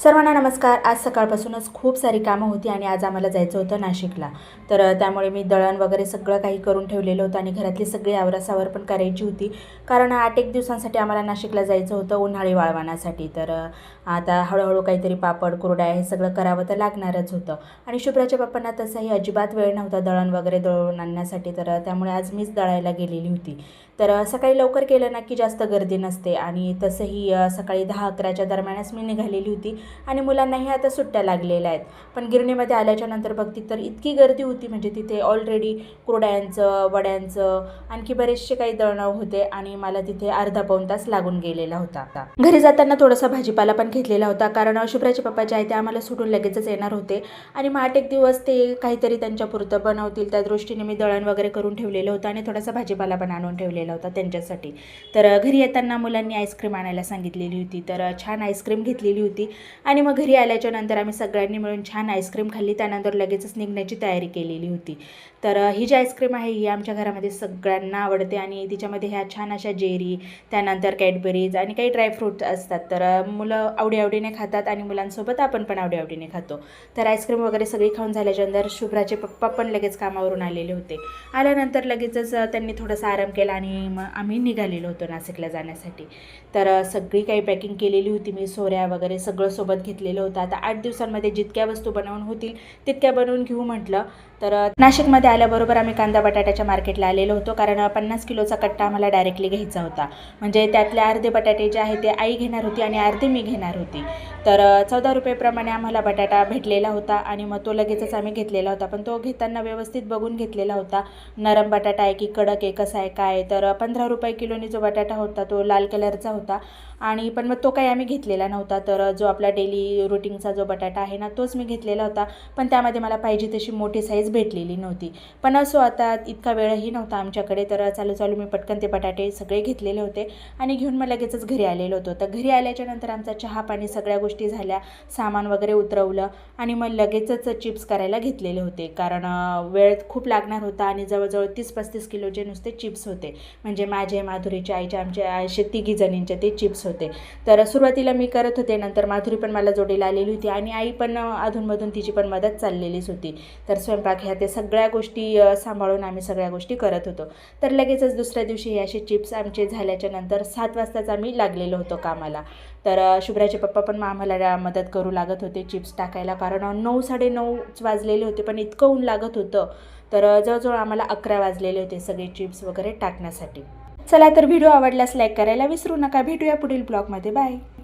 सर्वांना नमस्कार। आज सकाळपासूनच खूप सारी कामं होती आणि आज आम्हाला जायचं होतं नाशिकला। तर त्यामुळे मी दळण वगैरे सगळं काही करून ठेवलेलं होतं आणि घरातली सगळी आवरासावर पण करायची होती, कारण 8-1 दिवसांसाठी आम्हाला नाशिकला जायचं होतं उन्हाळी वाळवणासाठी। तर आता हळूहळू काहीतरी पापड कुरड्या हे सगळं करावं तर लागणारच होतं आणि शुभ्राच्या पप्पांना तसाही अजिबात वेळ नव्हता दळण वगैरे दळून आणण्यासाठी, तर त्यामुळे आज मीच दळायला गेलेली होती। तर सकाळी लवकर केलं ना की जास्त गर्दी नसते आणि तसंही सकाळी 10-11च्या दरम्यानच मी निघालेली होती आणि मुलांनाही आता सुट्ट्या लागलेल्या आहेत। पण गिरणीमध्ये आल्याच्या नंतर बघते तर इतकी गर्दी होती, म्हणजे तिथे ऑलरेडी कुरड्यांचं वड्यांचं आणखी बरेचसे काही दळणं होते आणि मला तिथे अर्धा-पाऊण तास लागून गेलेला होता। घरी जाताना थोडासा भाजीपाला पण घेतलेला होता, कारण शुभ्राचे पप्पा जे आहे ते आम्हाला सोडून लगेचच येणार होते आणि मग 8-1 दिवस ते काहीतरी त्यांच्यापुरतं बनवतील त्या दृष्टीने मी दळण वगैरे करून ठेवलेलं होतं आणि थोडासा भाजीपाला पण आणून ठेवलेला होता त्यांच्यासाठी। तर घरी येताना मुलांनी आईस्क्रीम आणायला सांगितलेली होती, तर छान आईस्क्रीम घेतलेली होती आणि मग घरी आल्याच्या नंतर आम्ही सगळ्यांनी मिळून छान आईस्क्रीम खाल्ली। त्यानंतर लगेचच निघण्याची तयारी केलेली होती। तर ही जी आईस्क्रीम आहे ही आमच्या घरामध्ये सगळ्यांना आवडते आणि तिच्यामध्ये ह्या छान अशा जेरी, त्यानंतर कॅडबरीज आणि काही ड्रायफ्रूट असतात, तर मुलं आवडीने खातात आणि मुलांसोबत आपण पण आवडीने खातो। तर आईस्क्रीम वगैरे सगळी खाऊन झाल्याच्या नंतर शुभ्राचे पप्पा पण लगेच कामावरून आलेले होते। आल्यानंतर लगेचच त्यांनी थोडासा आराम केला आणि मग आम्ही निघालेलो होतो नाशिकला जाण्यासाठी। तर सगळी काही पॅकिंग केलेली होती मी, सोऱ्या वगैरे सगळं सोबत घेतलेलं होतं। आता 8 दिवसांमध्ये जितक्या वस्तू बनवून होतील तितक्या बनवून घेऊ म्हटलं। तर नाशिकमध्ये आल्याबरोबर आम्ही कांदा बटाट्याच्या मार्केटला आलेलो होतो, कारण 50 किलोचा कट्टा आम्हाला डायरेक्टली घ्यायचा होता। म्हणजे त्यातले अर्धे बटाटे जे आहे ते आई घेणार होती आणि अर्धे मी घेणार होती। तर 14 रुपयेप्रमाणे आम्हाला बटाटा भेटलेला होता आणि मग तो लगेचच आम्ही घेतलेला होता, पण तो घेताना व्यवस्थित बघून घेतलेला होता, नरम बटाटा आहे की कडक आहे, कसा आहे काय। तर 15 रुपये किलोनी जो बटाटा होता तो लाल कलरचा होता आणि पण मग तो काही आम्ही घेतलेला नव्हता। तर जो आपला डेली रुटीनचा जो बटाटा आहे ना तोच मी घेतलेला होता, पण त्यामध्ये मला पाहिजे तशी मोठी साईज भेटलेली नव्हती। पण असो, आता इतका वेळही नव्हता आमच्याकडे, तर चालू मी पटकन ते बटाटे सगळे घेतलेले होते आणि घेऊन मग लगेचच घरी आलेलो होतो। तर घरी आल्याच्या नंतर आमचा चहा पाणी सगळ्या गोष्टी झाल्या, सामान वगैरे उतरवलं आणि मग लगेचच चिप्स करायला घेतलेले होते, कारण वेळ खूप लागणार होता आणि जवळजवळ 30-35 किलोचे नुसते चिप्स होते, म्हणजे माझे, माधुरीच्या आईच्या, आमच्या असे 3 जणींचे ते चिप्स होते। तर सुरुवातीला मी करत होते, नंतर माधुरी पण मला जोडीला आलेली होती आणि आई पण अधूनमधून तिची पण मदत चाललेलीच होती। तर स्वयंपाक ह्या ते सगळ्या गोष्टी सांभाळून आम्ही सगळ्या गोष्टी करत होतो। तर लगेचच दुसऱ्या दिवशी हे असे चिप्स आमचे झाल्याच्या नंतर 7 वाजताच आम्ही लागलेलो होतो कामाला। तर शुभ्राचे पप्पा पण आम्हाला मदत करू लागत होते चिप्स टाकायला, कारण 9-9:30 वाजलेले होते, पण इतकं ऊन लागत होतं तर जवळजवळ आम्हाला 11 वाजलेले होते सगळे चिप्स वगैरे टाकण्यासाठी। चला, तर व्हिडिओ आवडल्यास लाईक करायला विसरू नका। भेटूया पुढील ब्लॉगमध्ये। बाय।